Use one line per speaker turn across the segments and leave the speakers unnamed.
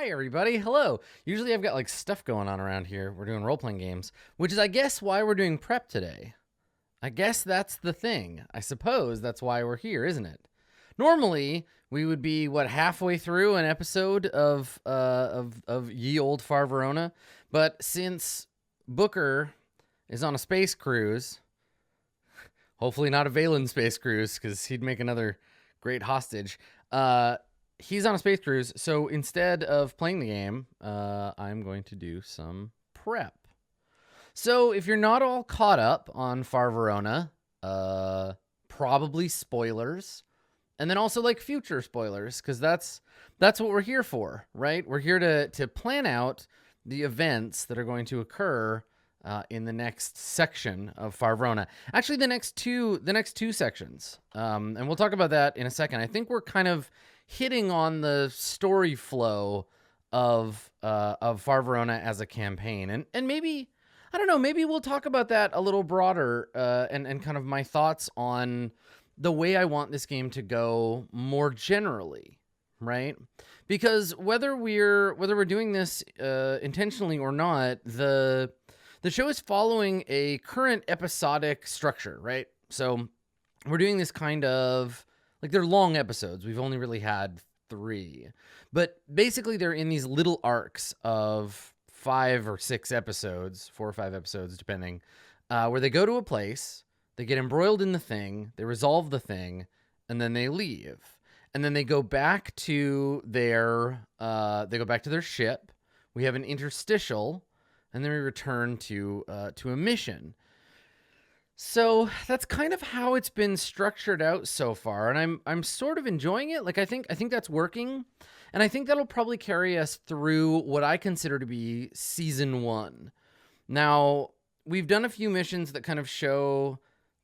Hi, everybody. Hello. Usually I've got like stuff going on around here. We're doing role playing games, which is, I guess, why we're doing prep today. I guess that's the thing. I suppose that's why we're here, isn't it? Normally, we would be halfway through an episode of Ye Old Far Verona, but since Booker is on a space cruise, hopefully not a Valen space cruise, because he'd make another great hostage. He's on a space cruise, so instead of playing the game, I'm going to do some prep. So if you're not all caught up on Far Verona, probably spoilers, and then also like future spoilers, because that's what we're here for, right? We're here to plan out the events that are going to occur in the next section of Far Verona. Actually, the next two sections, and we'll talk about that in a second. I think we're kind of hitting on the story flow of Far Verona as a campaign, and maybe, I don't know, maybe we'll talk about that a little broader, and kind of my thoughts on the way I want this game to go more generally, right? Because whether we're doing this intentionally or not, the show is following a current episodic structure, right? So we're doing this kind of, like, they're long episodes. We've only really had 3. But basically they're in these little arcs of 5 or 6 episodes, 4 or 5 episodes, depending, where they go to a place, they get embroiled in the thing, they resolve the thing, and then they leave. And then they go back to their ship. We have an interstitial, and then we return to a mission. So that's kind of how it's been structured out so far, and I'm sort of enjoying it. Like, I think that's working, and I think that'll probably carry us through what I consider to be season 1. Now, we've done a few missions that kind of show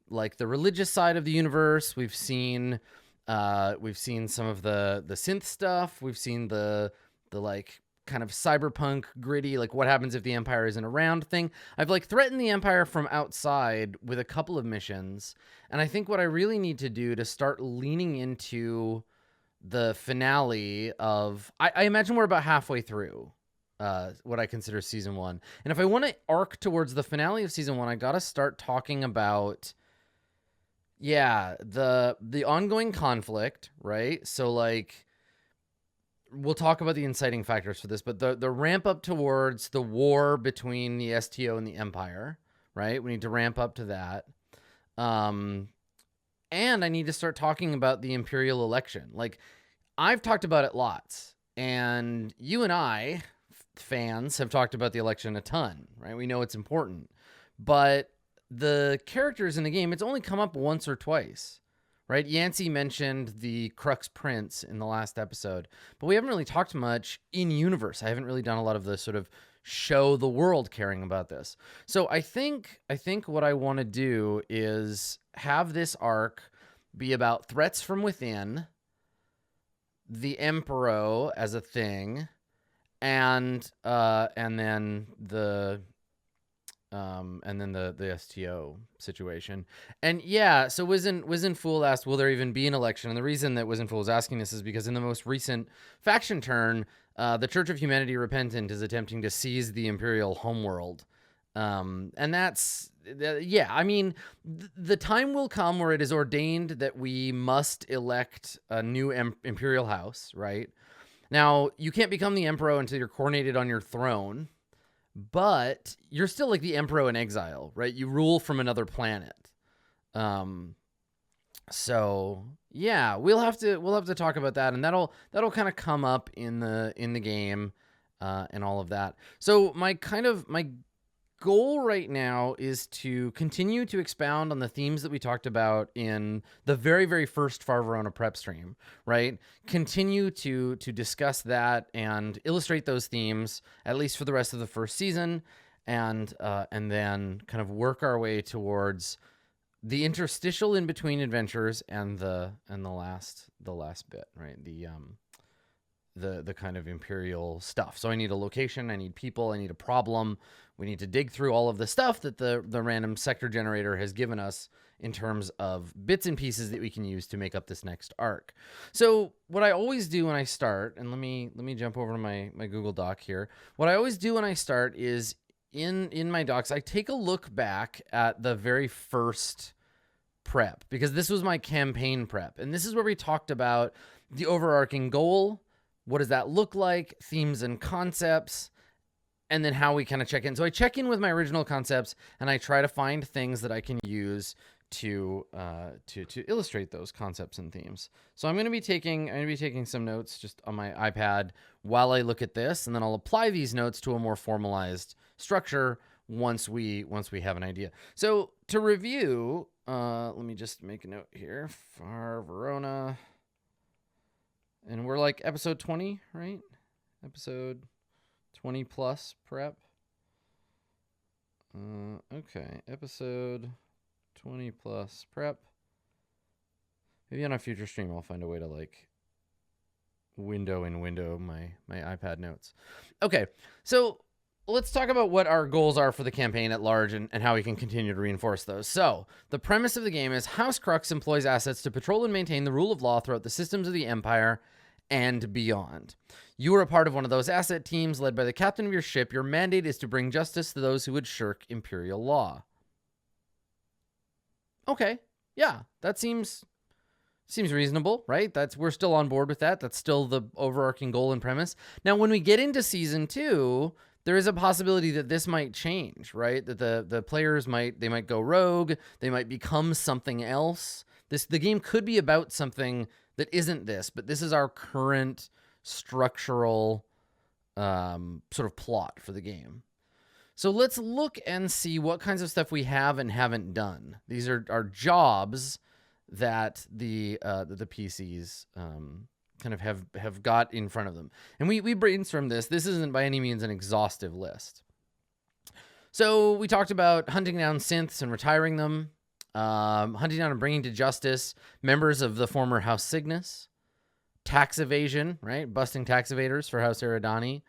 like the religious side of the universe. We've seen some of the synth stuff. We've seen the like kind of cyberpunk gritty, like what happens if the Empire isn't around thing. I've like threatened the Empire from outside with a couple of missions, and I think what I really need to do to start leaning into the finale of, I imagine we're about halfway through what I consider season 1, and if I want to arc towards the finale of season 1, I gotta start talking about the ongoing conflict, right? So like, we'll talk about the inciting factors for this, but the ramp up towards the war between the STO and the Empire, right? We need to ramp up to that. And I need to start talking about the Imperial election. Like, I've talked about it lots, and you and I, fans, have talked about the election a ton, right? We know it's important, but the characters in the game, it's only come up once or twice. Right? Yancey mentioned the Crux Prince in the last episode, but we haven't really talked much in universe. I haven't really done a lot of the sort of show the world caring about this. So I think what I want to do is have this arc be about threats from within, the Emperor as a thing, and then the STO situation. And yeah, so Wizen Fool asked, will there even be an election? And the reason that Wizen Fool is asking this is because in the most recent faction turn, the Church of Humanity Repentant is attempting to seize the Imperial homeworld. And that's, I mean, the time will come where it is ordained that we must elect a new Imperial house, right? Now, you can't become the Emperor until you're coronated on your throne, but you're still like the Emperor in exile, right? You rule from another planet. So yeah, we'll have to talk about that, and that'll kind of come up in the game, and all of that. So my goal right now is to continue to expound on the themes that we talked about in the very, very first Far Verona prep stream, right? Continue to discuss that and illustrate those themes, at least for the rest of the first season, and then kind of work our way towards the interstitial in between adventures and the last bit, right? The kind of Imperial stuff. So I need a location, I need people, I need a problem. We need to dig through all of the stuff that the random sector generator has given us in terms of bits and pieces that we can use to make up this next arc. So what I always do when I start, and let me jump over to my Google Doc here. What I always do when I start is in my docs, I take a look back at the very first prep, because this was my campaign prep. And this is where we talked about the overarching goal. What does that look like? Themes and concepts, and then how we kind of check in. So I check in with my original concepts, and I try to find things that I can use to illustrate those concepts and themes. So I'm going to be taking some notes just on my iPad while I look at this, and then I'll apply these notes to a more formalized structure once we have an idea. So to review, let me just make a note here. Far Verona, and we're like episode 20, right? Episode 20 plus prep. Okay, episode 20 plus prep. Maybe on a future stream I'll find a way to like window my iPad notes. Okay, so let's talk about what our goals are for the campaign at large and how we can continue to reinforce those. So the premise of the game is House Crux employs assets to patrol and maintain the rule of law throughout the systems of the Empire and beyond. You are a part of one of those asset teams led by the captain of your ship. Your mandate is to bring justice to those who would shirk imperial law. Okay, yeah, that seems reasonable, right? We're still on board with that. That's still the overarching goal and premise. Now, when we get into season 2, there is a possibility that this might change, right? That the players might go rogue, they might become something else. The game could be about something that isn't this, but this is our current structural sort of plot for the game. So let's look and see what kinds of stuff we have and haven't done. These are our jobs that the PCs kind of have got in front of them. And we brainstormed this. This isn't by any means an exhaustive list. So we talked about hunting down synths and retiring them, hunting down and bringing to justice members of the former House Cygnus, tax evasion, right? Busting tax evaders for House Eridani,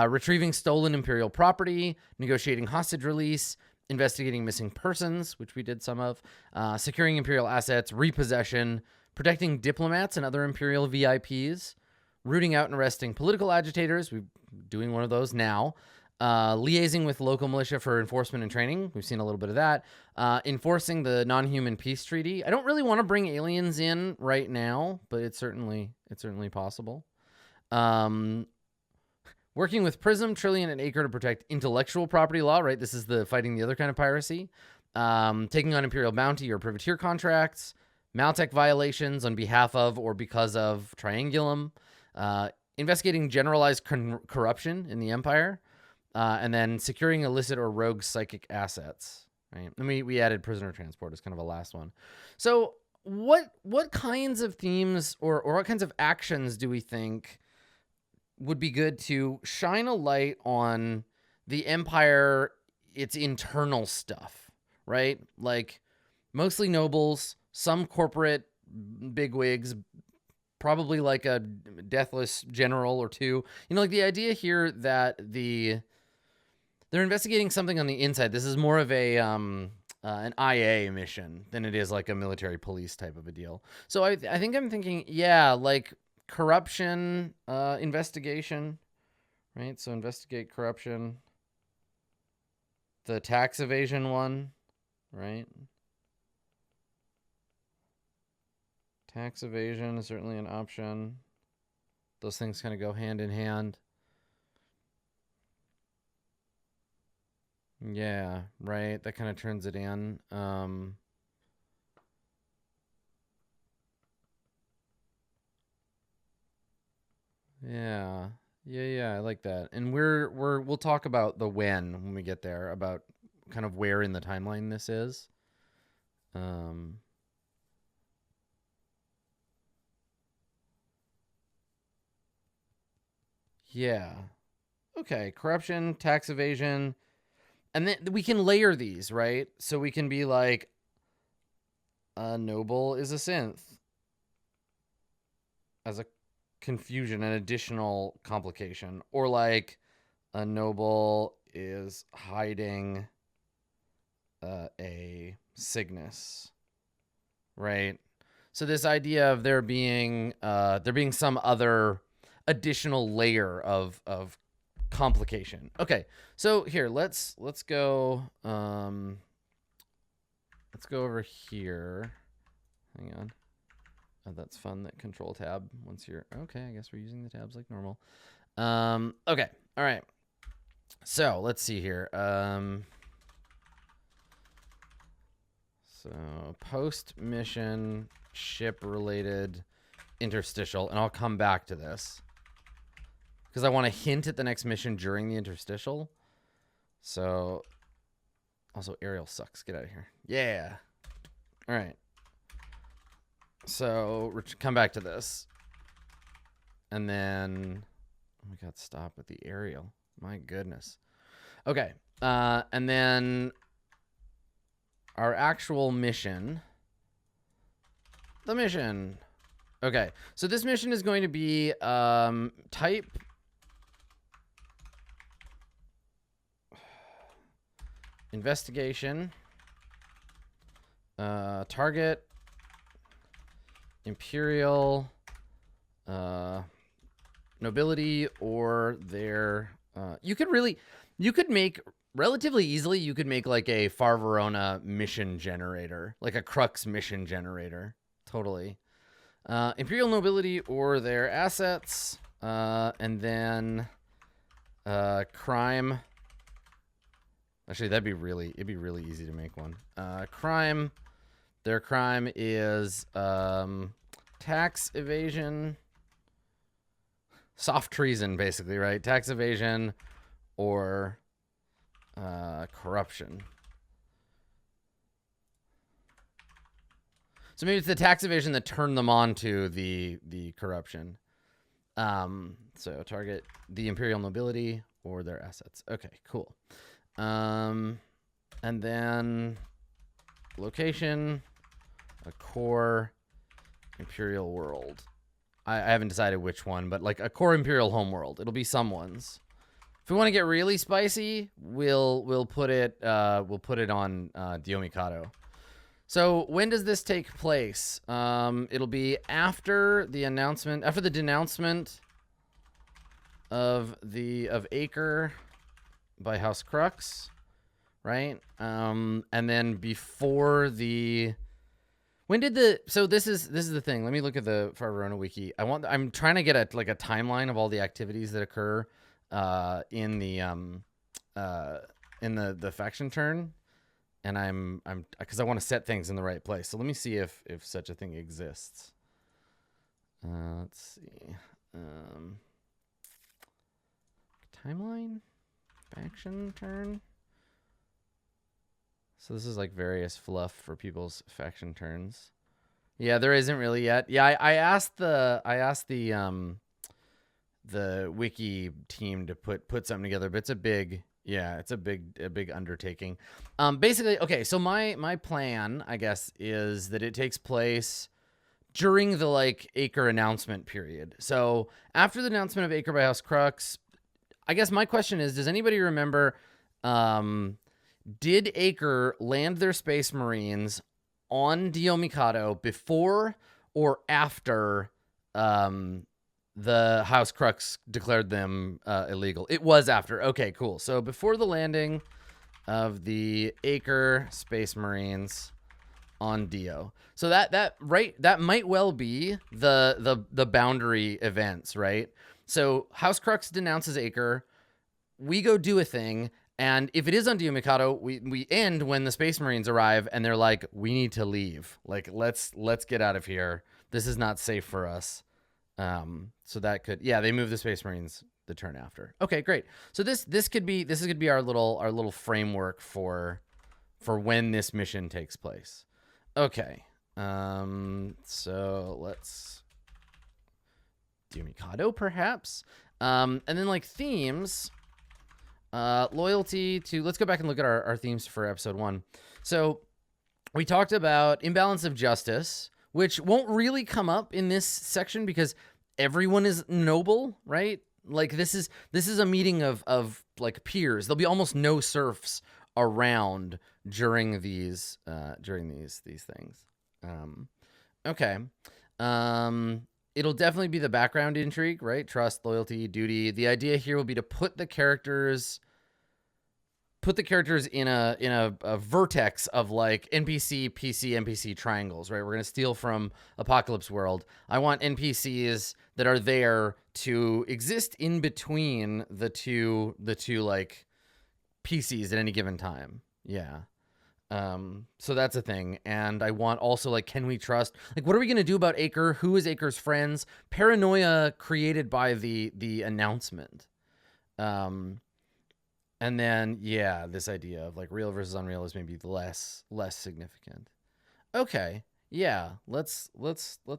retrieving stolen Imperial property, negotiating hostage release, investigating missing persons, which we did some of, securing Imperial assets, repossession, protecting diplomats and other Imperial VIPs, rooting out and arresting political agitators. We're doing one of those now. Liaising with local militia for enforcement and training. We've seen a little bit of that. Enforcing the non-human peace treaty. I don't really want to bring aliens in right now, but it's certainly possible. Working with Prism, Trillion, and Acre to protect intellectual property law, right? This is the fighting the other kind of piracy. Taking on Imperial bounty or privateer contracts. Maltech violations on behalf of or because of Triangulum. Investigating generalized corruption in the Empire. And then securing illicit or rogue psychic assets, right? And we added prisoner transport as kind of a last one. So what kinds of themes or what kinds of actions do we think would be good to shine a light on the Empire, its internal stuff, right? Like mostly nobles, some corporate bigwigs, probably like a deathless general or two. You know, like the idea here that they're investigating something on the inside. This is more of an IA mission than it is like a military police type of a deal. So I think I'm thinking, yeah, like corruption investigation, right? So investigate corruption. The tax evasion one, right? Tax evasion is certainly an option. Those things kind of go hand in hand. Yeah, right. That kind of turns it in. Yeah, I like that. And we'll talk about the when we get there, about kind of where in the timeline this is. Yeah. Okay, corruption, tax evasion. And then we can layer these, right? So we can be like, a noble is a synth as a confusion, an additional complication. Or like, a noble is hiding a Cygnus. right? So this idea of there being some other additional layer of complication. Okay, so here let's go over here. Hang on. Oh, that's fun. That control tab once you're okay. I guess we're using the tabs like normal. Okay, all right. So let's see here. So post mission ship related interstitial, and I'll come back to this because I want to hint at the next mission during the interstitial. So also Ariel sucks. Get out of here. Yeah. All right. So come back to this, and then oh my god, stop with the Ariel. My goodness. Okay. And then our actual mission. The mission. Okay. So this mission is going to be type investigation. Target Imperial nobility or their you could make relatively easily, you could make like a Far Verona mission generator, like a Crux mission generator. Totally. Imperial nobility or their assets, and then crime. Actually, it'd be really easy to make one. Crime. Their crime is tax evasion, soft treason, basically, right? Tax evasion or corruption. So maybe it's the tax evasion that turned them on to the corruption. So target the Imperial nobility or their assets. Okay, cool. And then location, a core Imperial world. I haven't decided which one, but like a core Imperial homeworld. It'll be someone's. If we want to get really spicy, we'll put it on Dio Mikado. So when does this take place? It'll be after the denouncement of Acre by House Crux, right? And then before the so this is the thing. Let me look at the Far Verona wiki. I'm trying to get a timeline of all the activities that occur in the faction turn, and I'm because I want to set things in the right place. So let me see if such a thing exists. Let's see. Timeline, faction turn. So this is like various fluff for people's faction turns. Yeah, there isn't really yet. Yeah, I asked the wiki team to put something together, but it's a big undertaking. Basically, okay, so my plan, I guess, is that it takes place during the Acre announcement period. So after the announcement of Acre by House Crux, I guess my question is, does anybody remember did Acre land their Space Marines on Dio Mikado before or after the House Crux declared them illegal? It was after. Okay, cool. So before the landing of the Acre Space Marines on Dio. So that might well be the boundary events, right? So House Crux denounces Acre. We go do a thing. And if it is on Dio Mikado, we end when the Space Marines arrive and they're like, we need to leave. Like, let's get out of here. This is not safe for us. So that could, yeah, they move the Space Marines the turn after. Okay, great. So this could be our little framework for when this mission takes place. Okay. So let's Dio Mikado perhaps. And then themes. Loyalty to, let's go back and look at our themes for episode 1. So we talked about imbalance of justice, which won't really come up in this section because everyone is noble, right? Like this is a meeting of peers. There'll be almost no serfs around during these things. Okay. It'll definitely be the background intrigue, right? Trust, loyalty, duty. The idea here will be to put the characters in a vertex of like NPC, PC, NPC triangles, right? We're gonna steal from Apocalypse World. I want NPCs that are there to exist in between the two like PCs at any given time. Yeah. So that's a thing. And I want also like, can we trust? Like, what are we gonna do about Acre? Who is Acre's friends? Paranoia created by the announcement. And then yeah, this idea of like real versus unreal is maybe less significant. Okay. Yeah, let's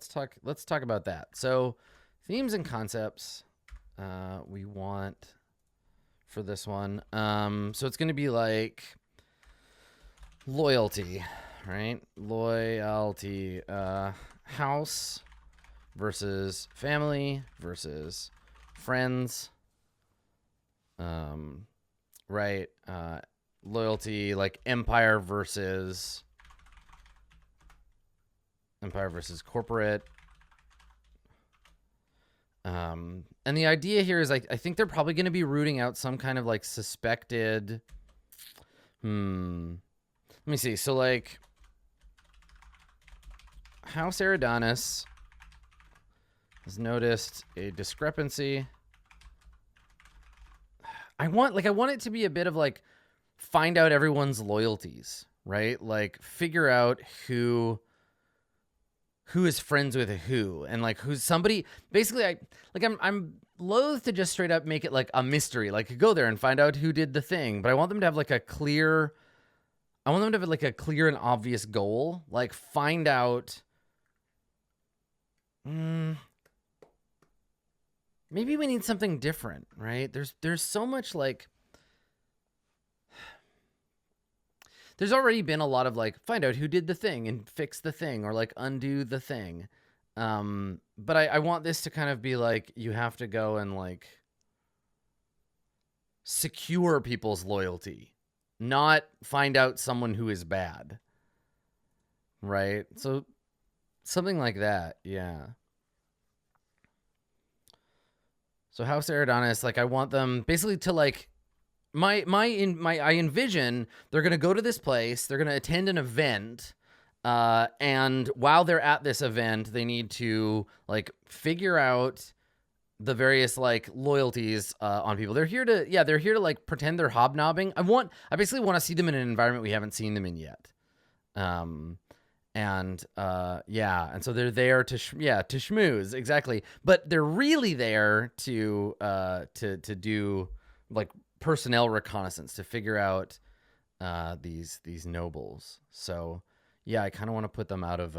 talk about that. So, themes and concepts we want for this one. So it's going to be like loyalty, right? Loyalty, house versus family versus friends. Right? Loyalty, like empire versus corporate. And the idea here is like, I think they're probably going to be rooting out some kind of like suspected. Let me see. So like, House Eridanus has noticed a discrepancy. I want it to be a bit of like find out everyone's loyalties, right? Like figure out who is friends with who and like who's somebody. Basically, I'm loath to just straight up make it like a mystery. Like go there and find out who did the thing, but I want them to have like a clear and obvious goal. Like find out. Maybe we need something different, right? There's so much like there's already been a lot of like find out who did the thing and fix the thing or like undo the thing. But I want this to kind of be like you have to go and like secure people's loyalty, not find out someone who is bad. Right? So something like that, yeah. So House Eridanus, like I want them basically to like I envision they're gonna go to this place, they're gonna attend an event, and while they're at this event, they need to like figure out the various like loyalties on people. They're here to like pretend they're hobnobbing. I basically want to see them in an environment we haven't seen them in yet. And so they're there to schmooze, exactly, but they're really there to do like personnel reconnaissance to figure out these nobles. So yeah, I kind of want to put them out of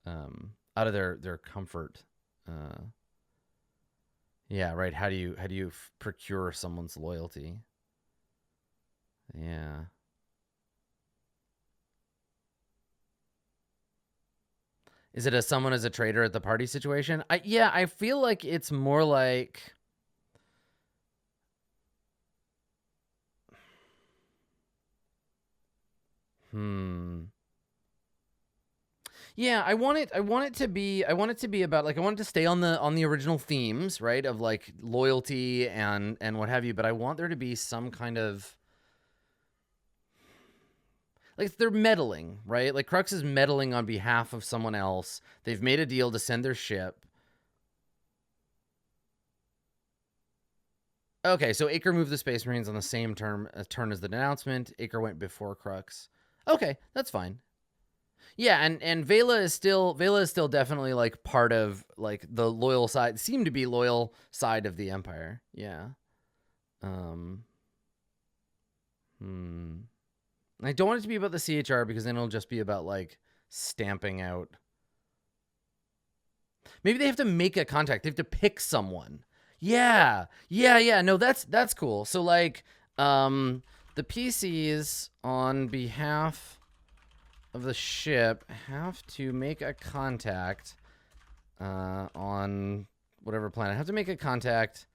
their comfort. Yeah, right. How do you procure someone's loyalty? Yeah. Is it someone as a traitor at the party situation? I feel like it's more like Yeah, I want it to be about like I want it to stay on the original themes, right? Of like loyalty and what have you, but I want there to be some kind of like they're meddling, right? Like Crux is meddling on behalf of someone else. They've made a deal to send their ship. Okay, so Acre moved the Space Marines on the same turn as the announcement. Acre went before Crux. Okay, that's fine. Yeah, and Vela is still definitely like part of like the loyal side, seem to be loyal side of the Empire. Yeah. I don't want it to be about the CHR because then it'll just be about like stamping out. Maybe they have to make a contact. They have to pick someone. Yeah. No, that's cool. So like the PCs on behalf of the ship have to make a contact on whatever planet. Have to make a contact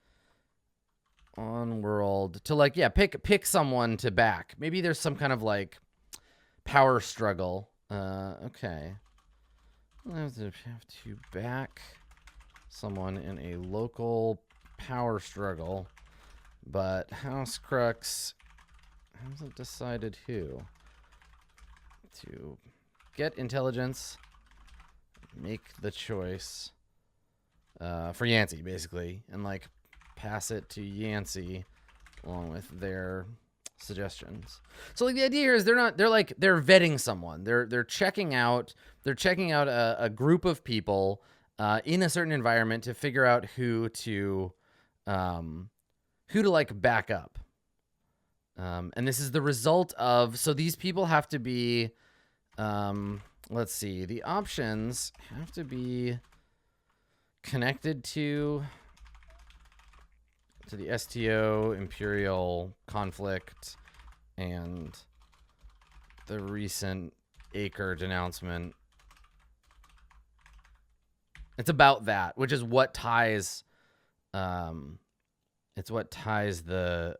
on world to like pick someone to back. Maybe there's some kind of like power struggle. Okay. I have to back someone in a local power struggle, but House Crux hasn't decided who to get intelligence, make the choice for Yancey, basically, and like pass it to Yancey along with their suggestions. So like the idea here is they're vetting someone. They're checking out a group of people in a certain environment to figure out who to like back up. And this is the result of, so these people have to be, let's see, the options have to be connected to the STO Imperial conflict and the recent Acre denouncement. It's about that, which is what ties, it's what ties the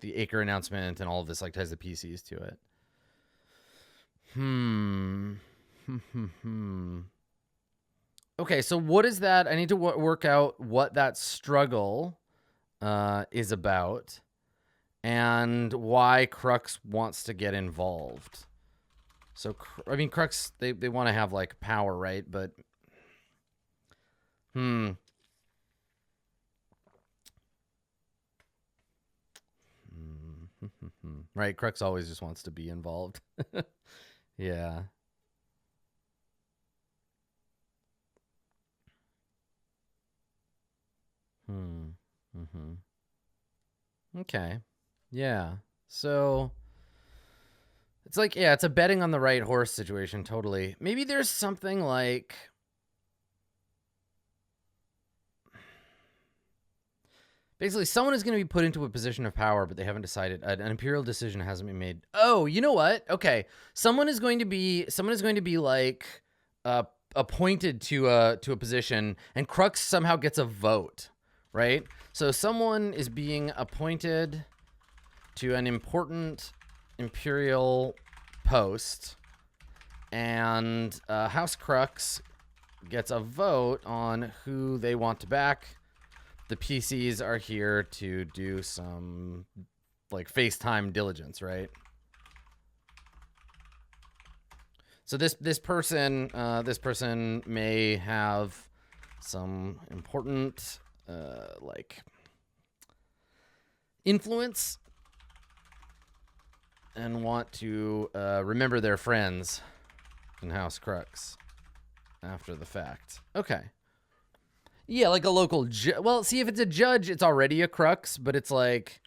Acre announcement and all of this, like ties the PCs to it. Okay, so what is that? I need to work out what that struggle is about and why Crux wants to get involved. So, I mean, Crux, they want to have, like, power, right? But, right, Crux always just wants to be involved. Yeah. Okay. Yeah. So it's like, yeah, it's a betting on the right horse situation. Totally. Maybe there's something like, basically someone is going to be put into a position of power, but they haven't decided. An imperial decision hasn't been made. Oh, you know what? Okay. Someone is going to be like, appointed to a position, and Crux somehow gets a vote, right? So someone is being appointed to an important imperial post, and House Crux gets a vote on who they want to back. The PCs are here to do some, like, FaceTime diligence, right? So this person may have some important like influence and want to remember their friends in House Crux after the fact. Okay. Yeah, like a local well, see, if it's a judge, it's already a Crux, but it's like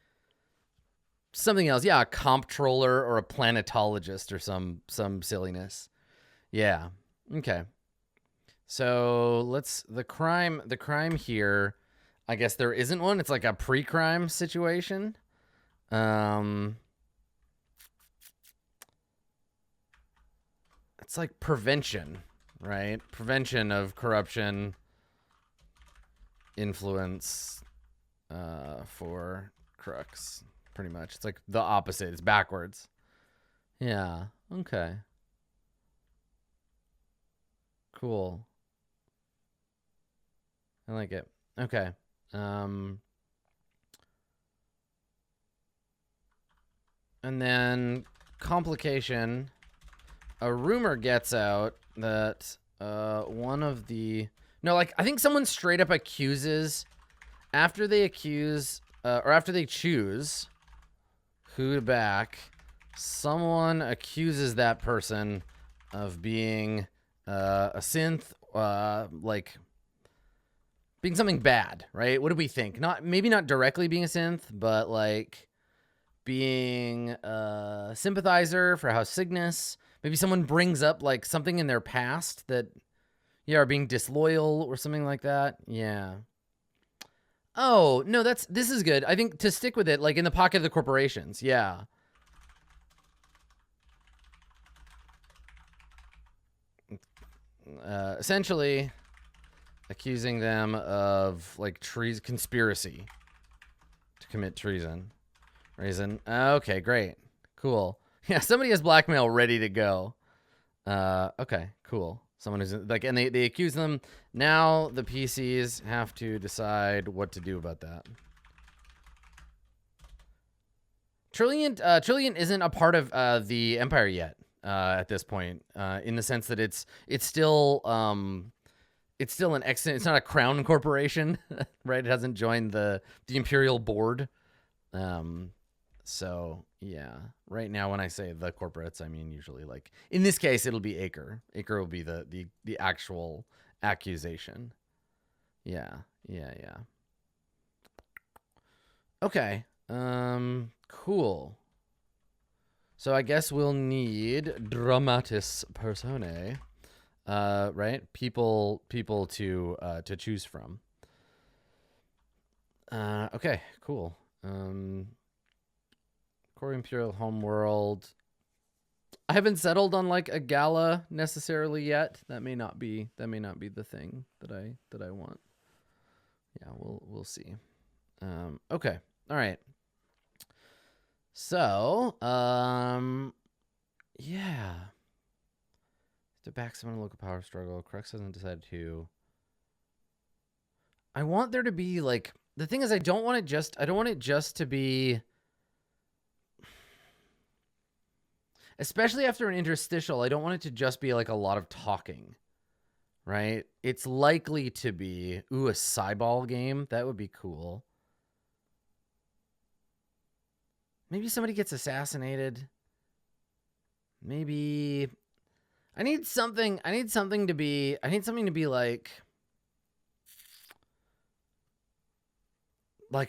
something else. Yeah, a comptroller or a planetologist or some silliness. Yeah. Okay. So the crime here, I guess there isn't one. It's like a pre-crime situation. It's like prevention, right? Prevention of corruption, influence, for Crux, pretty much. It's like the opposite. It's backwards. Yeah. Okay. Cool. I like it. Okay. And then complication. A rumor gets out that one of the I think someone straight up accuses, after they accuse or after they choose who to back, someone accuses that person of being a synth, like being something bad, right? What do we think? Maybe not directly being a synth, but like being a sympathizer for House Cygnus. Maybe someone brings up like something in their past that, yeah, are being disloyal or something like that. Yeah. Oh, no, this is good. I think to stick with it, like in the pocket of the corporations. Yeah. Essentially accusing them of like conspiracy to commit treason. Okay, great. Cool. Yeah, somebody has blackmail ready to go. Okay, cool. Someone who's like, and they accuse them. Now the PCs have to decide what to do about that. Trilliant isn't a part of the Empire yet at this point, in the sense that it's still an it's not a crown corporation, right? It hasn't joined the Imperial board. So yeah, right now when I say the corporates, I mean usually like in this case it'll be Acre. Acre will be the actual accusation. Yeah. Okay. Cool. So I guess we'll need dramatis personae, right? People to choose from. Okay, cool. Core Imperial Homeworld. I haven't settled on like a gala necessarily yet. That may not be the thing that I want. Yeah, we'll see. Okay. All right. So, yeah. To back someone in a local power struggle. Crux hasn't decided who. I want there to be like, the thing is I don't want it just to be, especially after an interstitial, I don't want it to just be like a lot of talking, right? It's likely to be, a Cyball game. That would be cool. Maybe somebody gets assassinated. Maybe I need something to be like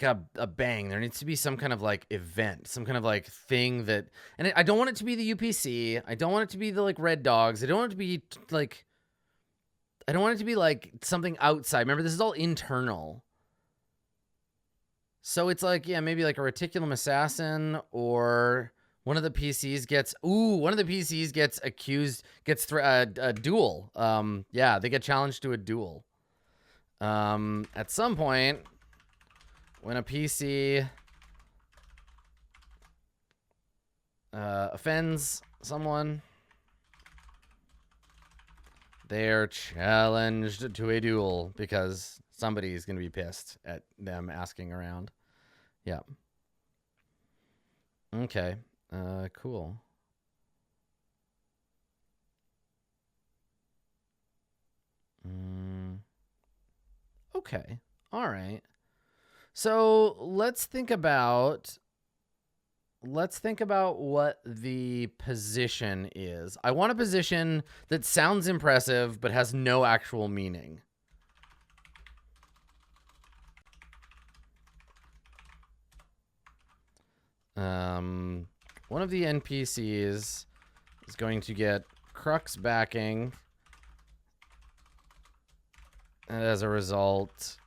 a bang. There needs to be some kind of like event, some kind of like thing that, and I don't want it to be the UPC. I don't want it to be the like Red Dogs. I don't want it to be like, I don't want it to be like something outside. Remember, this is all internal. So it's like, yeah, maybe like a reticulum assassin, or one of the PCs gets accused, a duel. Yeah, they get challenged to a duel. At some point, when a PC offends someone, they're challenged to a duel because somebody's going to be pissed at them asking around. Yeah. Okay. Cool. Okay. All right. So let's think about what the position is. I want a position that sounds impressive but has no actual meaning. One of the NPCs is going to get Crux backing, and as a result,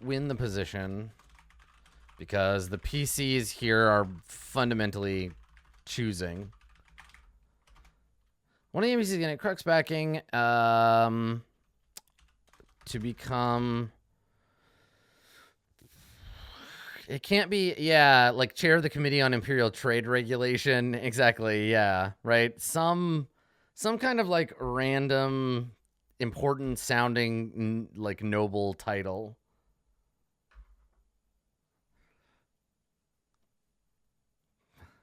win the position because the PCs here are fundamentally choosing. One of the NPCs is going to get Crux backing to become... It can't be, yeah, like chair of the Committee on Imperial Trade Regulation. Exactly, yeah, right? Some kind of like random, important sounding, like noble title.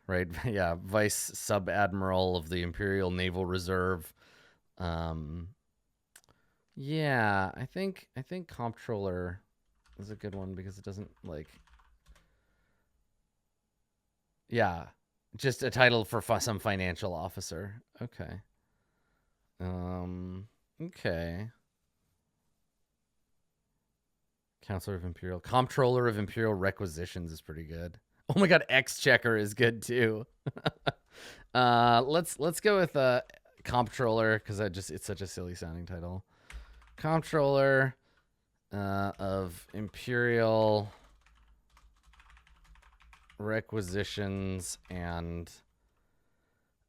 Right, yeah, Vice Sub-Admiral of the Imperial Naval Reserve. Yeah, I think Comptroller is a good one because it doesn't like... Yeah, just a title for some financial officer. Okay. Okay. Counselor of Imperial... Comptroller of Imperial Requisitions is pretty good. Oh my god, Exchequer is good too. Let's go with Comptroller because it's such a silly sounding title. Comptroller of Imperial Requisitions, and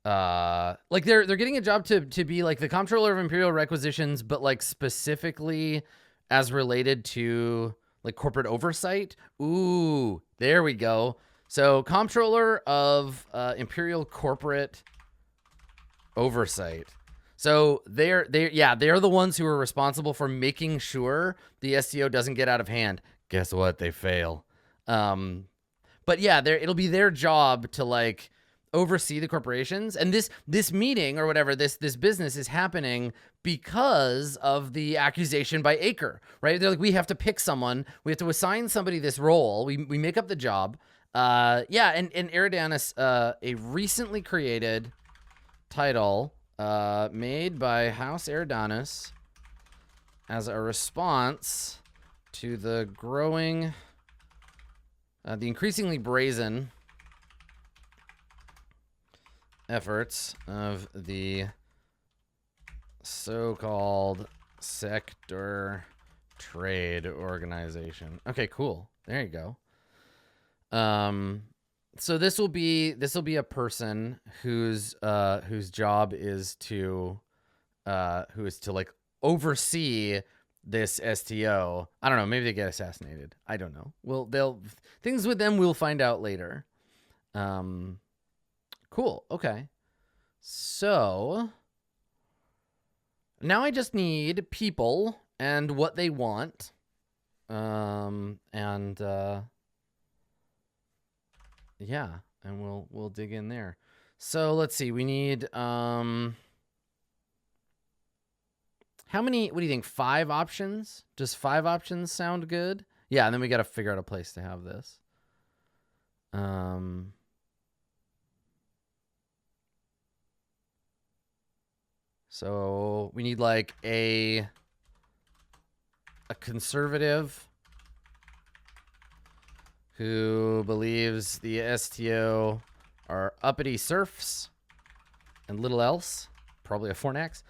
like they're getting a job to be like the Comptroller of Imperial Requisitions, but like specifically as related to like corporate oversight. Ooh, there we go. So Comptroller of Imperial Corporate Oversight. So they're the ones who are responsible for making sure the STO doesn't get out of hand. Guess what? They fail. But yeah, it'll be their job to like oversee the corporations. And this meeting or whatever, this business is happening because of the accusation by Acre, right? They're like, we have to pick someone. We have to assign somebody this role. We make up the job. And Eridanus, a recently created title made by House Eridanus as a response to the growing, the increasingly brazen efforts of the so-called sector trade organization. Okay, cool. There you go. So this will be a person whose job is to like oversee this STO. I don't know, maybe they get assassinated. I don't know. Things with them we'll find out later. Cool. Okay. So now I just need people and what they want. Yeah, and we'll dig in there. So let's see. We need how many? What do you think? 5 options? Does 5 options sound good? Yeah, and then we got to figure out a place to have this. So we need like a conservative who believes the STO are uppity serfs and little else, probably a Fornax.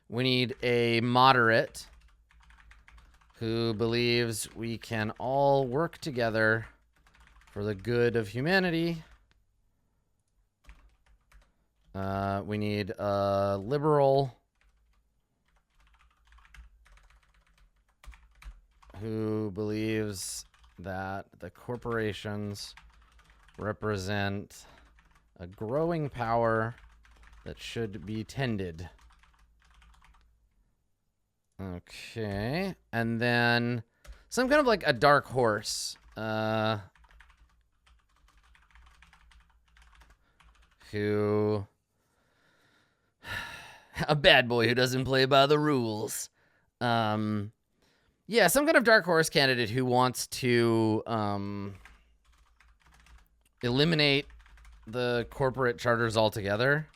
We need a moderate who believes we can all work together for the good of humanity. We need a liberal who believes that the corporations represent a growing power that should be tended. Okay. And then some kind of like a dark horse. Who... a bad boy who doesn't play by the rules. Yeah, some kind of dark horse candidate who wants to eliminate the corporate charters altogether.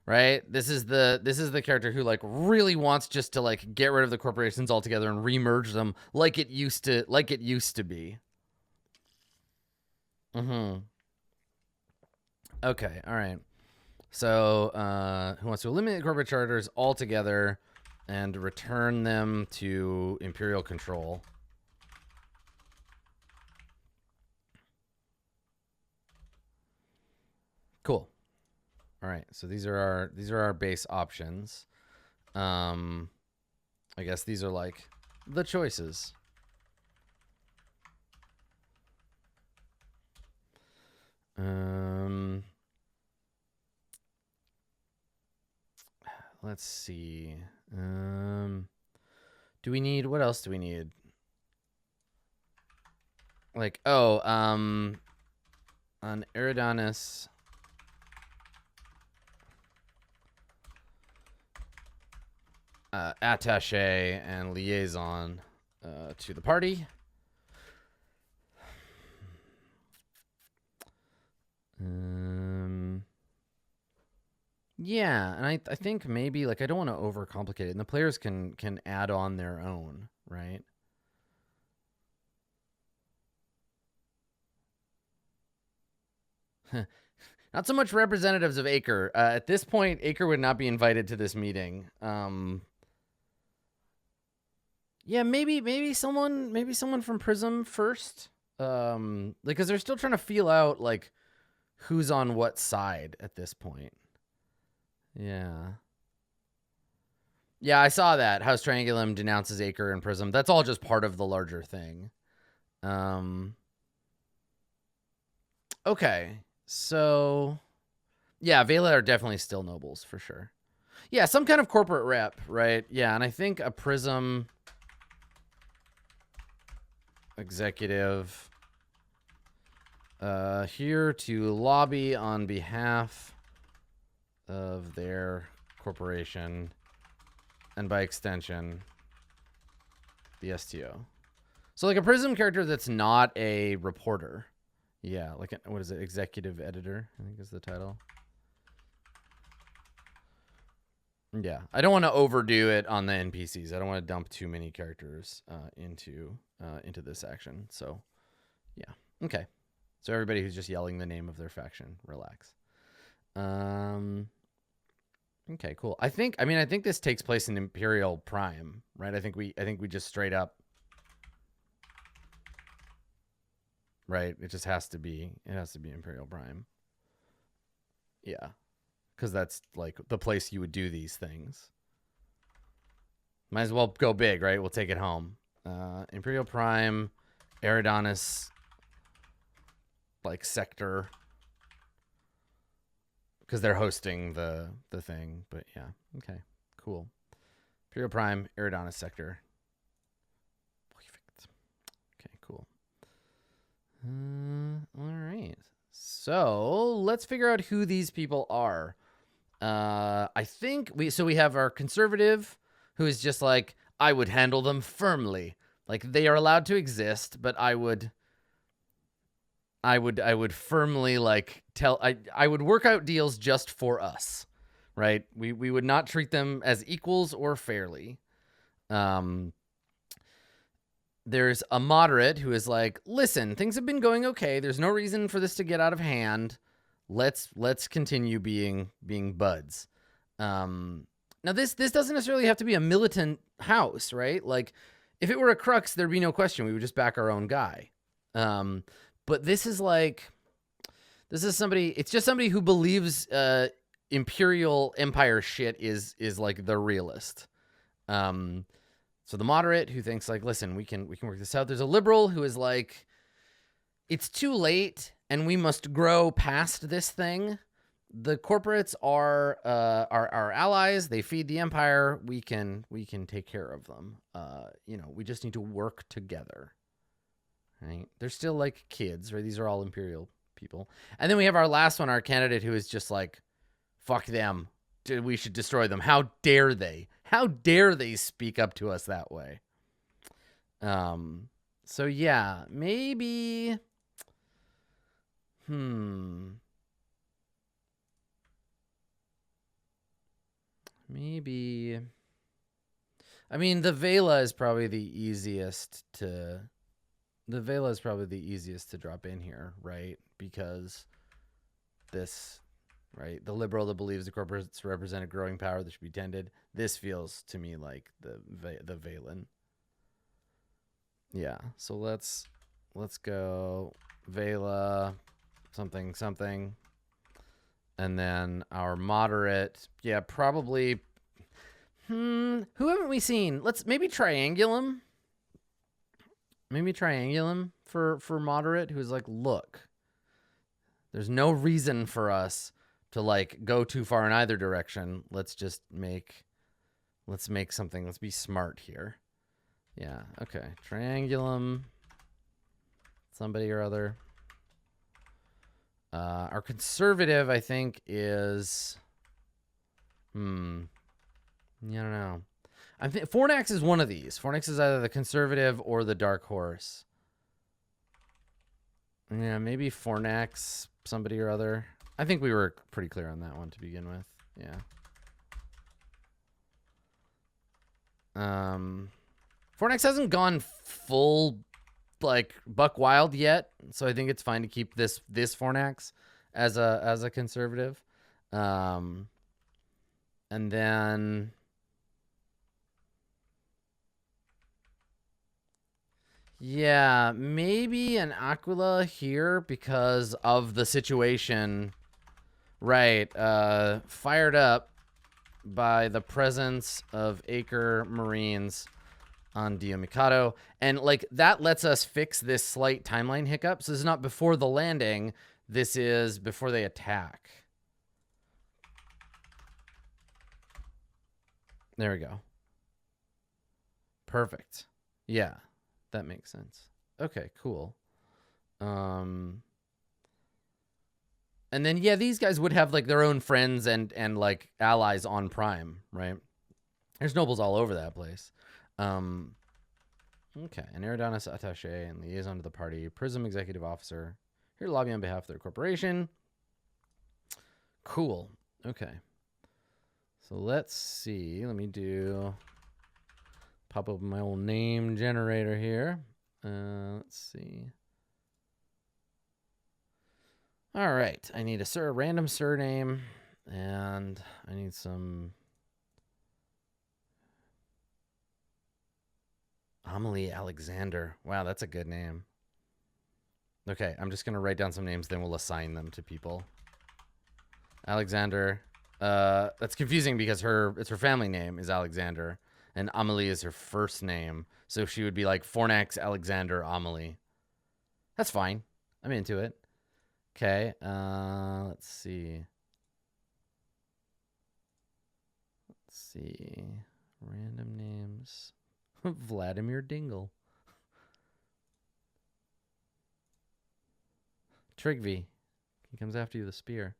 Right? This is the character who like really wants just to like get rid of the corporations altogether and remerge them like it used to be. Okay, all right. So, who wants to eliminate corporate charters altogether and return them to imperial control? Cool. All right. So these are our base options. I guess these are like the choices. Let's see. Do we need, what else do we need? Like, an Eridanus attaché and liaison to the party. Yeah, and I think maybe like I don't want to overcomplicate it, and the players can add on their own, right? Not so much representatives of Acre. At this point, Acre would not be invited to this meeting. Yeah, maybe someone from Prism first. Because they're still trying to feel out like who's on what side at this point. Yeah. Yeah, I saw that. House Triangulum denounces Acre and Prism. That's all just part of the larger thing. Okay. So, yeah, Vela are definitely still nobles for sure. Yeah, some kind of corporate rep, right? Yeah, and I think a Prism executive here to lobby on behalf of their corporation and by extension the STO. So like a Prism character that's not a reporter. Yeah, like what is it? Executive editor, I think is the title. Yeah, I don't want to overdo it on the NPCs. I don't want to dump too many characters into this action. So, yeah, okay. So everybody who's just yelling the name of their faction, relax. Okay, cool. I think this takes place in Imperial Prime, right? I think we just straight up, right? It just has to be. It has to be Imperial Prime. Yeah. Because that's like the place you would do these things. Might as well go big, right? We'll take it home. Imperial Prime, Eridanis, like sector, because they're hosting the thing. But yeah, okay, cool. Imperial Prime, Eridanis sector. Okay, cool. All right. So let's figure out who these people are. I think we have our conservative, who is just like, I would handle them firmly. Like they are allowed to exist, but I would firmly like I would work out deals just for us, right? We would not treat them as equals or fairly. There's a moderate who is like, listen, things have been going okay. There's no reason for this to get out of hand. Let's continue being buds. Now this doesn't necessarily have to be a militant house, right? Like if it were a Crux, there'd be no question. We would just back our own guy. But this is somebody, it's just somebody who believes Imperial Empire shit is like the realist. So the moderate who thinks like, listen, we can work this out. There's a liberal who is like, it's too late and we must grow past this thing. The corporates are our allies. They feed the empire. We can take care of them. We just need to work together. Right? They're still like kids, right? These are all Imperial people. And then we have our last one, our candidate, who is just like, fuck them. We should destroy them. How dare they? How dare they speak up to us that way? So yeah, maybe. Maybe. I mean, the Vela is probably the easiest to. The Vela is probably the easiest to drop in here, right? Because this, right? The liberal that believes the corporates represent a growing power that should be tended. This feels to me like the Valen. Yeah. So let's go Vela something. And then our moderate, yeah, probably. Who haven't we seen? Let's maybe Triangulum. Maybe Triangulum for moderate, who's like, look, there's no reason for us to like go too far in either direction. Let's make something. Let's be smart here. Yeah. Okay. Triangulum. Somebody or other. Our conservative, I think, is. I don't know. I think Fornax is one of these. Fornax is either the conservative or the dark horse. Yeah, maybe Fornax, somebody or other. I think we were pretty clear on that one to begin with. Yeah. Fornax hasn't gone full like buck wild yet, so I think it's fine to keep this Fornax as a conservative. And then yeah, maybe an Aquila here because of the situation. Right. Fired up by the presence of Acre Marines on Dio Mikado. And like that lets us fix this slight timeline hiccup. So this is not before the landing. This is before they attack. There we go. Perfect. Yeah, that makes sense. Okay, cool. And then yeah, these guys would have like their own friends and like allies on Prime, right? There's nobles all over that place. Okay, an Eridanus attaché and liaison to the party, Prism executive officer. Here to lobby on behalf of their corporation. Cool. Okay. So let's see. Let me pop open my old name generator here. Let's see. All right. I need a random surname, and I need some Amelie Alexander. Wow, that's a good name. Okay, I'm just gonna write down some names, then we'll assign them to people. Alexander. That's confusing because it's her family name is Alexander, and Amelie is her first name, so she would be like Fornax Alexander Amelie. That's fine. I'm into it. Okay. Let's see. Random names. Vladimir Dingle. Trigvi. He comes after you with a spear.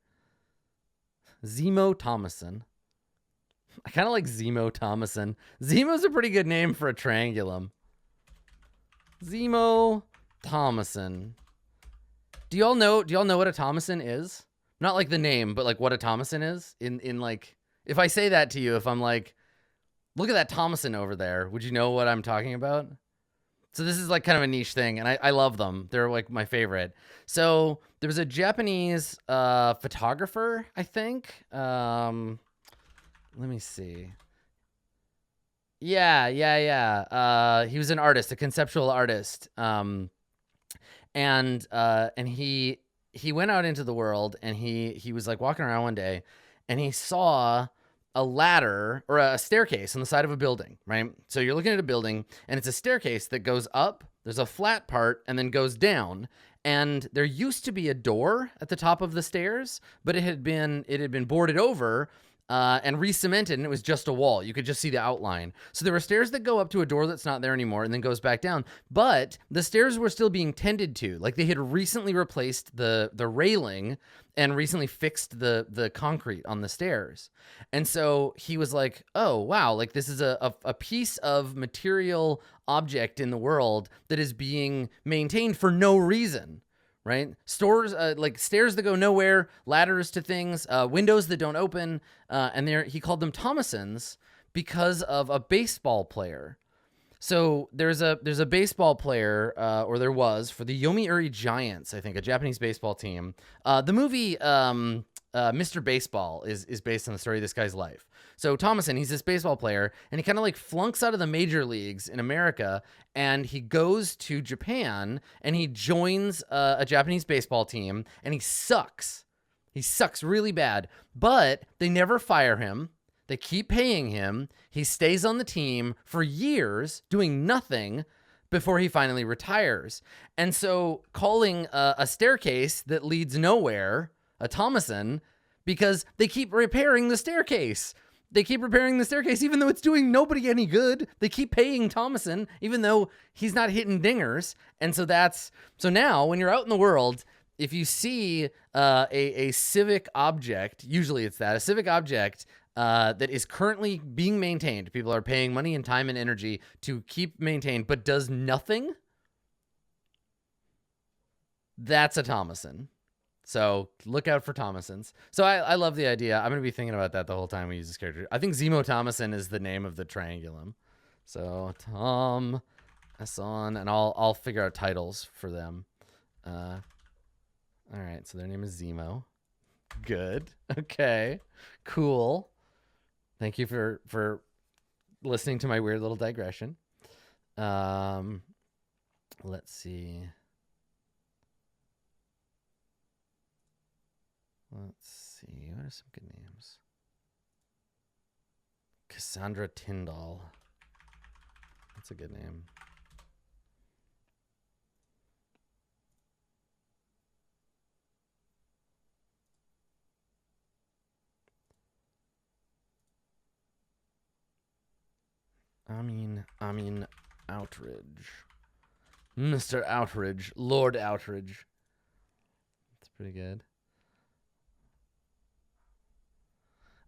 Zemo Thomason. I kind of like Zemo Thomason. Zemo's a pretty good name for a triangulum. Zemo Thomason. Do y'all know what a Thomason is? Not like the name, but like what a Thomason is? In like, if I say that to you, if I'm like, look at that Thomason over there, would you know what I'm talking about? So this is like kind of a niche thing, and I love them. They're like my favorite. So there was a Japanese photographer, I think. Let me see. Yeah. He was an artist, a conceptual artist. And he went out into the world, and he was like walking around one day, and he saw a ladder or a staircase on the side of a building, right? So you're looking at a building, and it's a staircase that goes up. There's a flat part and then goes down. And there used to be a door at the top of the stairs, but it had been boarded over and re-cemented, and it was just a wall. You could just see the outline. So there were stairs that go up to a door that's not there anymore and then goes back down. But the stairs were still being tended to. Like they had recently replaced the railing and recently fixed the concrete on the stairs. And so he was like, oh, wow, like this is a piece of material object in the world that is being maintained for no reason. Right? Stores, like stairs that go nowhere, ladders to things, windows that don't open. And he called them Thomasons because of a baseball player. So there's a baseball player, or there was, for the Yomiuri Giants, I think, a Japanese baseball team. The movie Mr. Baseball is based on the story of this guy's life. So Thomason, he's this baseball player, and he kind of like flunks out of the major leagues in America, and he goes to Japan, and he joins a Japanese baseball team, and he sucks. He sucks really bad, but they never fire him. They keep paying him. He stays on the team for years doing nothing before he finally retires. And so calling a staircase that leads nowhere a Thomason, because they keep repairing the staircase. They keep repairing the staircase even though it's doing nobody any good. They keep paying Thomason even though he's not hitting dingers. And so now when you're out in the world, if you see a civic object, usually it's a civic object that is currently being maintained, people are paying money and time and energy to keep maintained, but does nothing, that's a Thomason. So look out for Thomasons. So I love the idea. I'm going to be thinking about that the whole time we use this character. I think Zemo Thomason is the name of the triangulum. So Tom Esson, and I'll figure out titles for them. All right, so their name is Zemo. Good. Okay. Cool. Thank you for listening to my weird little digression. Let's see. What are some good names? Cassandra Tyndall. That's a good name. I mean, Outridge. Mr. Outridge. Lord Outridge. That's pretty good.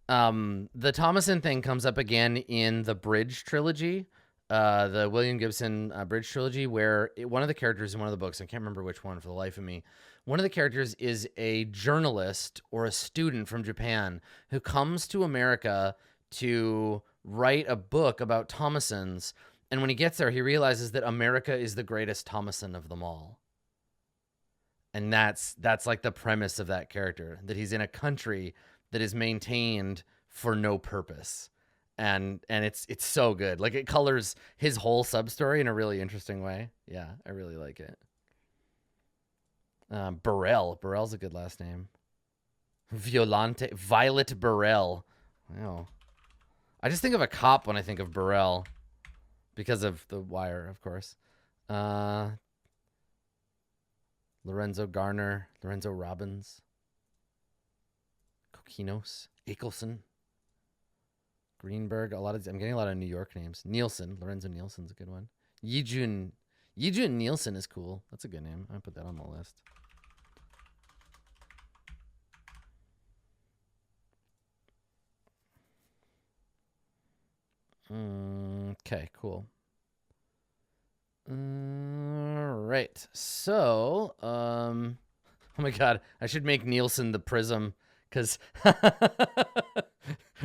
The Thomason thing comes up again in the Bridge trilogy, the William Gibson Bridge trilogy, where one of the characters in one of the books, I can't remember which one for the life of me, one of the characters is a journalist or a student from Japan who comes to America to write a book about Thomasons. And when he gets there, he realizes that America is the greatest Thomason of them all. And that's like the premise of that character, that he's in a country that is maintained for no purpose. And it's so good. Like, it colors his whole sub-story in a really interesting way. Yeah, I really like it. Burrell. Burrell's a good last name. Violet Burrell. Wow. I just think of a cop when I think of Burrell. Because of The Wire, of course. Lorenzo Garner. Lorenzo Robbins. Kokinos. Eccleston. Greenberg. I'm getting a lot of New York names. Nielsen. Lorenzo Nielsen's a good one. Yijun Nielsen is cool. That's a good name. I'll put that on the list. Okay, cool. All right. So, oh my God, I should make Nielsen the Prism, because,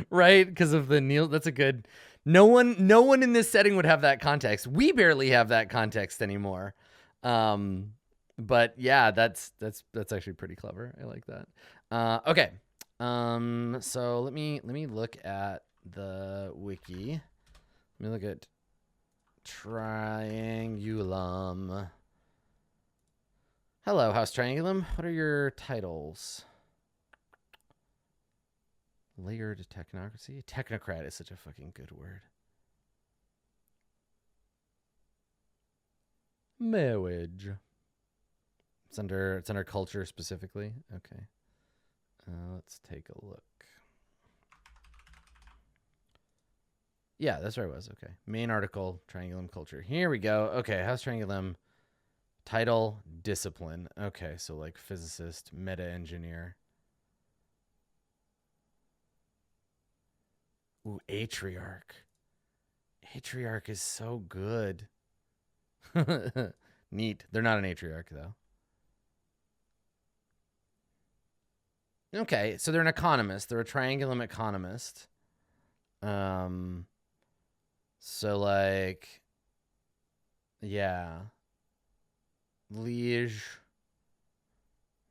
right? Because of the that's a good. No one in this setting would have that context. We barely have that context anymore. But yeah, that's actually pretty clever. I like that. Okay. So let me look at the wiki. Let me look at Triangulum. Hello, House Triangulum. What are your titles? Layered technocracy? Technocrat is such a fucking good word. Marriage. It's under culture specifically. Okay. Let's take a look. Yeah, that's where I was. Okay. Main article, Triangulum culture. Here we go. Okay, House Triangulum. Title, discipline. Okay, so like physicist, meta engineer. Ooh, Atriarch. Atriarch is so good. Neat. They're not an Atriarch, though. Okay, so they're an economist. They're a Triangulum economist. So, like, yeah. Liege.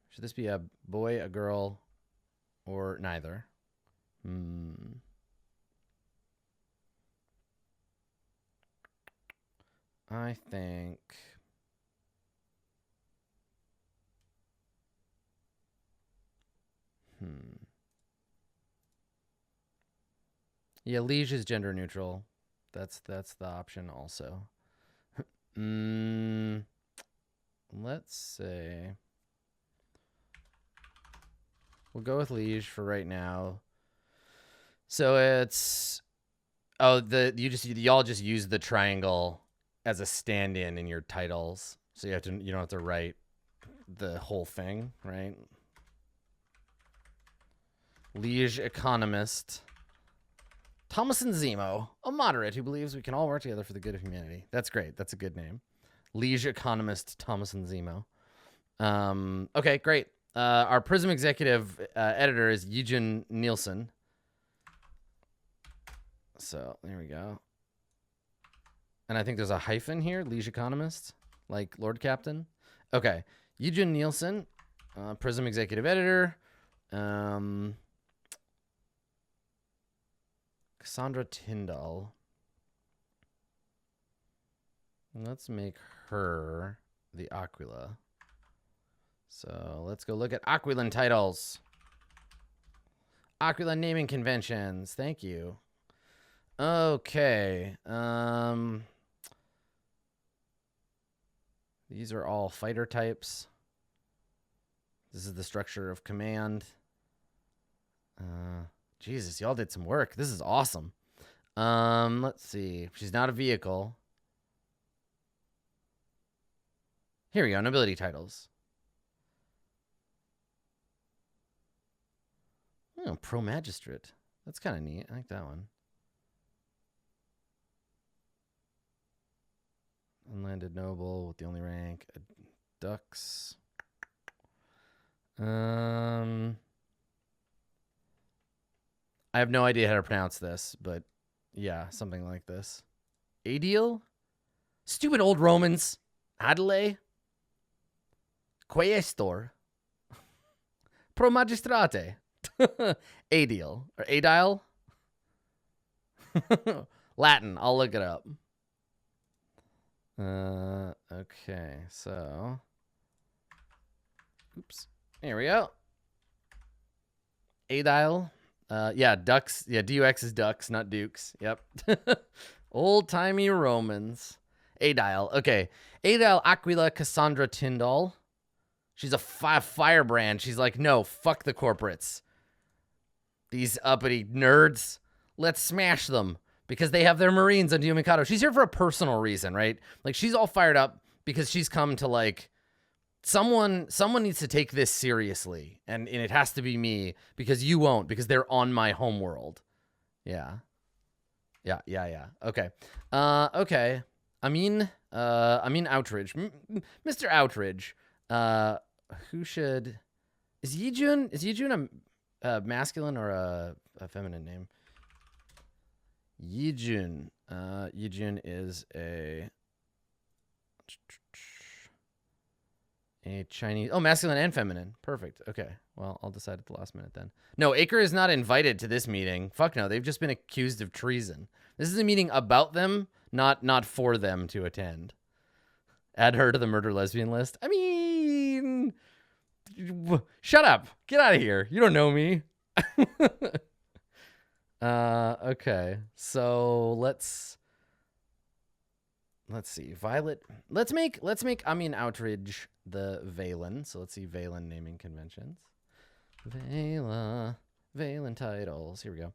Should this be a boy, a girl, or neither? I think... Yeah, liege is gender neutral. That's the option also. Let's say we'll go with liege for right now. So it's y'all just use the triangle as a stand-in in your titles. So you don't have to write the whole thing, right? Liege economist. Thomason Zemo, a moderate who believes we can all work together for the good of humanity. That's great. That's a good name. Liege economist Thomason Zemo. Okay, great. Our Prism executive editor is Eugen Nielsen. So there we go. And I think there's a hyphen here, Liege economist, like Lord Captain. Okay, Eugen Nielsen, Prism executive editor. Cassandra Tyndall. Let's make her the Aquila. So let's go look at Aquilan titles. Aquilan naming conventions. Thank you. Okay. These are all fighter types. This is the structure of command. Jesus, y'all did some work. This is awesome. Let's see. She's not a vehicle. Here we go. Nobility titles. Oh, Pro Magistrate. That's kind of neat. I like that one. Unlanded noble with the only rank. Ducks. I have no idea how to pronounce this, but yeah, something like this. Aedial? Stupid old Romans. Adelae? Quaestor? Pro Magistrate? Aedial. Or Adile? Latin. I'll look it up. Okay, so. Oops. Here we go. Adile. Yeah, ducks. Yeah, DUX is ducks, not dukes. Yep. Old-timey Romans. Adile. Okay. Adile Aquila Cassandra Tyndall. She's a firebrand. She's like, no, fuck the corporates. These uppity nerds. Let's smash them because they have their Marines on Mikado. She's here for a personal reason, right? Like, she's all fired up because she's come to, like, someone needs to take this seriously, and it has to be me because you won't, because they're on my homeworld. Yeah. Okay. Okay. I mean Outridge. Mr. Outridge. Who should... Is Yijun a masculine or a feminine name? Yijun. Yijun is a Chinese... Oh, masculine and feminine. Perfect. Okay. Well, I'll decide at the last minute then. No, Acre is not invited to this meeting. Fuck no. They've just been accused of treason. This is a meeting about them, not for them to attend. Add her to the murder lesbian list. I mean... Shut up. Get out of here. You don't know me. Okay. So let's see. Violet. Let's make Outridge the Valen. So let's see Valen naming conventions. Valen titles. Here we go.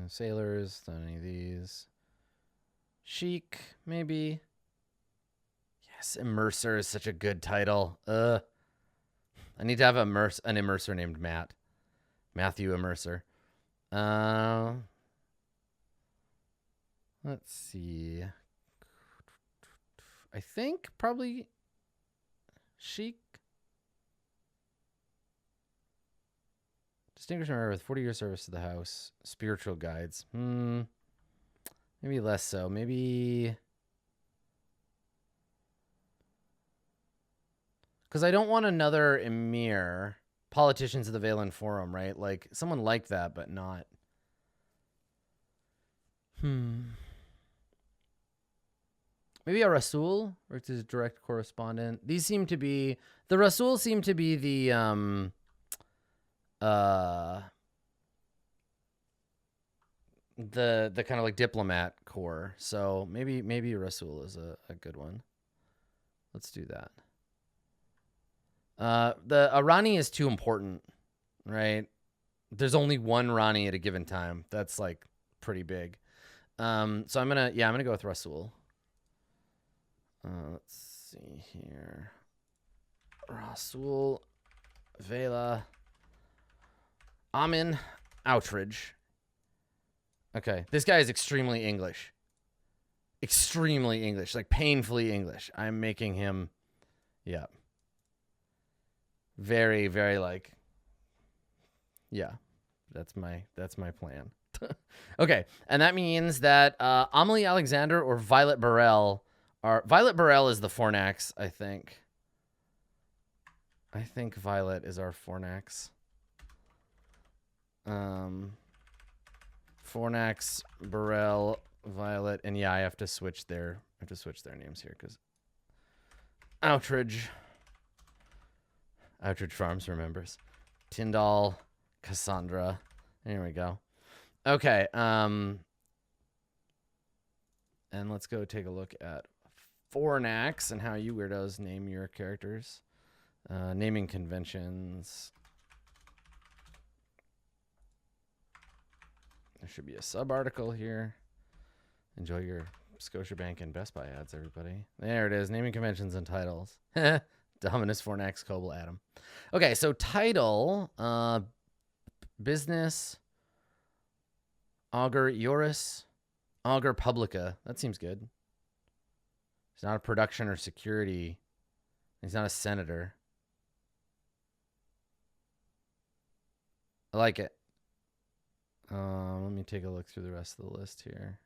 Sailors, not any of these. Chic, maybe. Yes, Immerser is such a good title. I need to have an Immerser named Matt. Matthew Immerser. Let's see. I think probably Chic. Distinguished member with 40 years service to the house. Spiritual guides. Maybe less so. Maybe... Because I don't want another Emir. Politicians of the Valen Forum, right? Like, someone like that, but not. Maybe a Rasul, or his direct correspondent. These seem to be... The Rasul seem to be the... the kind of like diplomat corps. So maybe Rasul is a good one. Let's do that. The Rani is too important, right? There's only one Rani at a given time. That's like pretty big. So I'm gonna go with Rasul. Let's see here. Rasul, Vela, Amin, Outridge. Okay, this guy is extremely English. Extremely English, like painfully English. I'm making him, yeah. Very, very like, yeah. That's my plan. Okay, and that means that Amelie Alexander or Violet Burrell are... Violet Burrell is the Fornax, I think. I think Violet is our Fornax. Fornax, Burrell, Violet, and yeah, I have to switch their names here because Outridge Farms remembers. Tyndall, Cassandra. There we go. Okay. And let's go take a look at Fornax and how you weirdos name your characters. Naming conventions. There should be a sub-article here. Enjoy your Scotiabank and Best Buy ads, everybody. There it is. Naming conventions and titles. Dominus, Fornax, Coble, Adam. Okay, so title, business, Augur Iuris, Augur Publica. That seems good. He's not a production or security. He's not a senator. I like it. Let me take a look through the rest of the list here.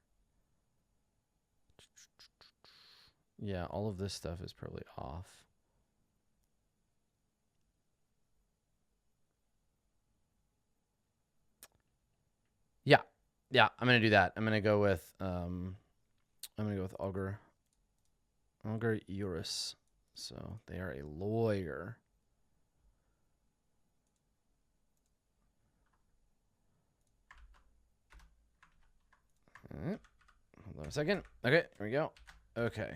Yeah, all of this stuff is probably off. Yeah, I'm gonna do that. I'm gonna go with Augur Iuris. So they are a lawyer. All right. Hold on a second. Okay, here we go. Okay.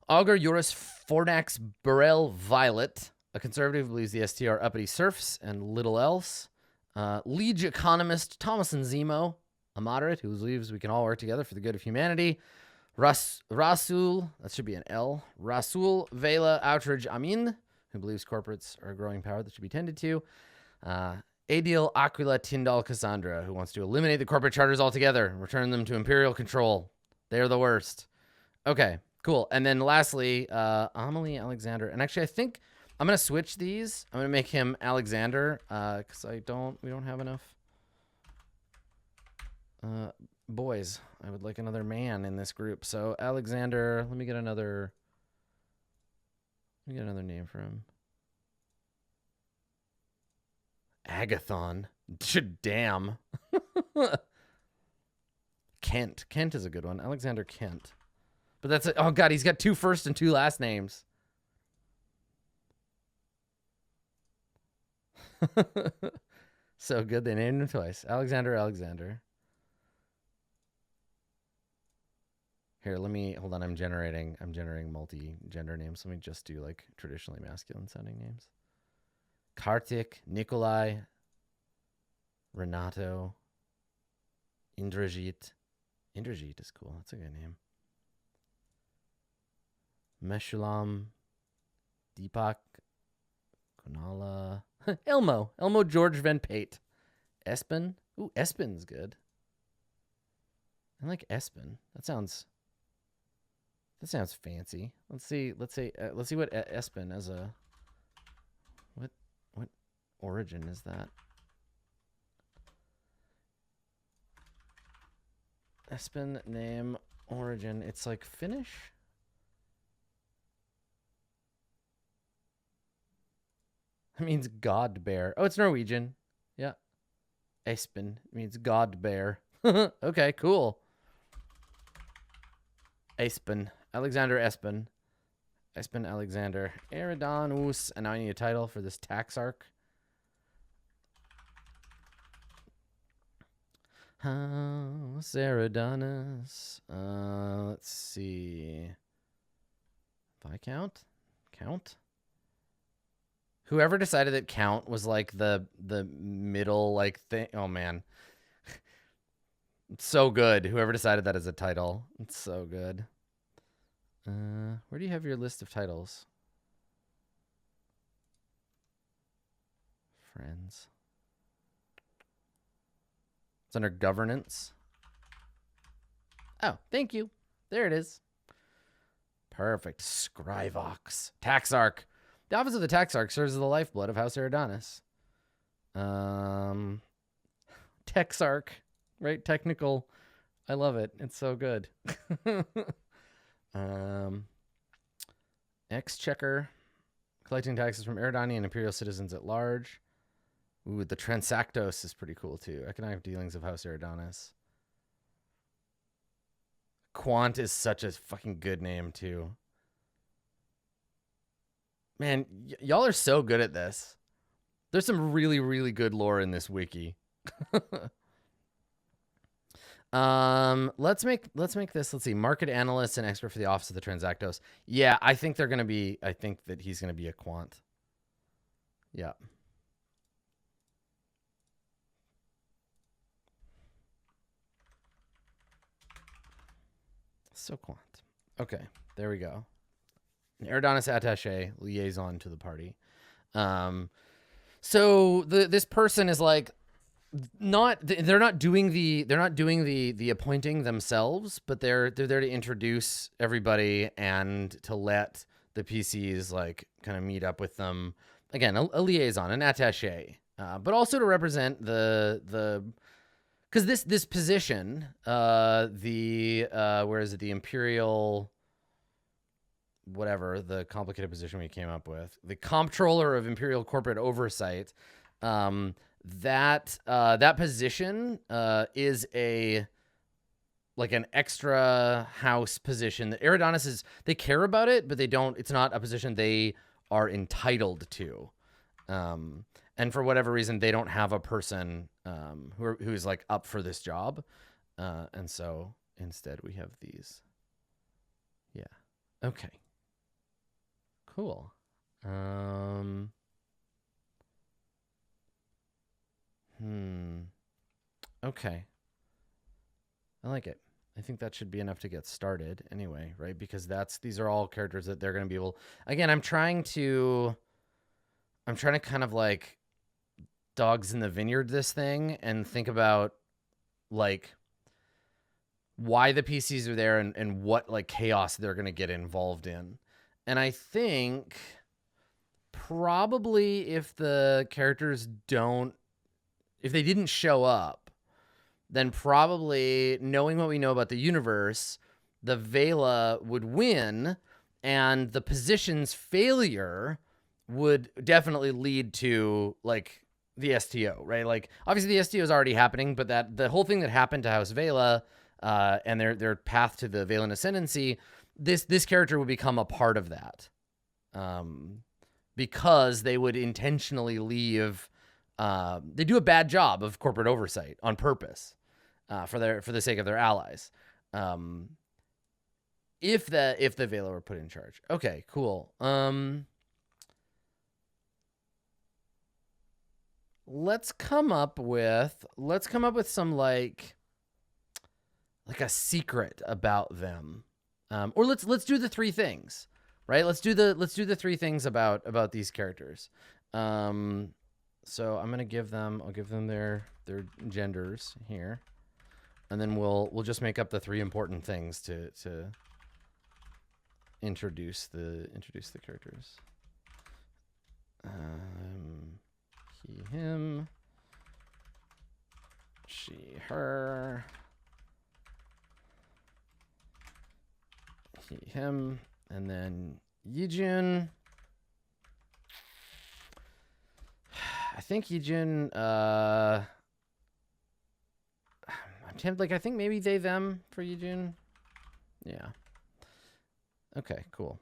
Augur Iuris Fornax Burrell Violet. A conservative believes the ST are uppity serfs and little else. Liege economist Thomason Zemo, a moderate who believes we can all work together for the good of humanity. Rasul, that should be an L. Rasul Vela Outridge Amin, who believes corporates are a growing power that should be tended to. Adil Aquila Tyndall Cassandra, who wants to eliminate the corporate charters altogether and return them to imperial control. They're the worst. Okay, cool. And then lastly, Amelie Alexander. And actually, I think I'm going to switch these. I'm going to make him Alexander because we don't have enough boys. I would like another man in this group. So Alexander, let me get another name for him. Agathon. Damn. Kent. Kent is a good one. Alexander Kent. But that's it. Oh, God, he's got 2 first and 2 last names. So good, they named him twice. Alexander. Here, hold on. I'm generating multi-gender names. Let me just do like traditionally masculine sounding names. Kartik, Nikolai, Renato, Indrajit. Indrajit is cool. That's a good name. Meshulam, Deepak, Kunala, Elmo George Van Pate, Espen. Ooh, Espen's good. I like Espen. That sounds fancy. Let's see what Espen as a what origin is that? Espen name origin. It's like Finnish. That means God bear. Oh, it's Norwegian. Yeah. Espen means God bear. Okay, cool. Espen. Alexander Espen. Espen Alexander. Eridanus. And now I need a title for this taxarch. Eridanus. Let's see. Viscount? Count? Whoever decided that Count was like the middle like thing. Oh man. It's so good. Whoever decided that as a title. It's so good. Where do you have your list of titles? Friends. It's under governance. Oh, thank you. There it is. Perfect. Scrivox. Taxarch. The office of the Taxarch serves as the lifeblood of House Eridanus. Texarch. Right? Technical. I love it. It's so good. Exchequer. Collecting taxes from Eridani and Imperial citizens at large. Ooh, the Transactos is pretty cool, too. Economic dealings of House Eridanus. Quant is such a fucking good name, too. Man, y'all are so good at this. There's some really, really good lore in this wiki. Let's make this. Let's see. Market analyst and expert for the office of the Transactos. Yeah, I think they're gonna be. I think that he's gonna be a quant. Yeah. So quant. Okay, there we go. An Eridanus attaché, liaison to the party. So this person is like they're not doing the appointing themselves, but they're there to introduce everybody and to let the PCs like kind of meet up with them. Again, a liaison, an attaché, but also to represent the because this position, where is it? The imperial, whatever the complicated position we came up with, the comptroller of imperial corporate oversight. That position is a like an extra house position. The Eridanus is, they care about it, but they don't. It's not a position they are entitled to. And for whatever reason, they don't have a person who's like up for this job. And so instead we have these. Yeah. Okay. Cool. Okay. I like it. I think that should be enough to get started anyway, right? Because these are all characters that they're going to be able. Again, I'm trying to kind of like dogs in the vineyard this thing and think about like why the PCs are there and what like chaos they're going to get involved in. And I think probably if the characters if they didn't show up, then probably knowing what we know about the universe, the Vela would win, and the position's failure would definitely lead to like the STO, right? Like obviously the STO is already happening, but that the whole thing that happened to House Vela and their path to the Velan ascendancy, this character would become a part of that, because they would intentionally leave. They do a bad job of corporate oversight on purpose, for the sake of their allies. If the Vela were put in charge. Okay, cool. Let's come up with some like a secret about them. Or let's do the three things, right? Let's do the three things about these characters. So I'll give them their genders here, and then we'll just make up the three important things to introduce the characters. He, him, she, her, he, him, and then Yijun. I think Yijun, I'm tempted, I think maybe they, them for Yijun. Yeah. Okay, cool.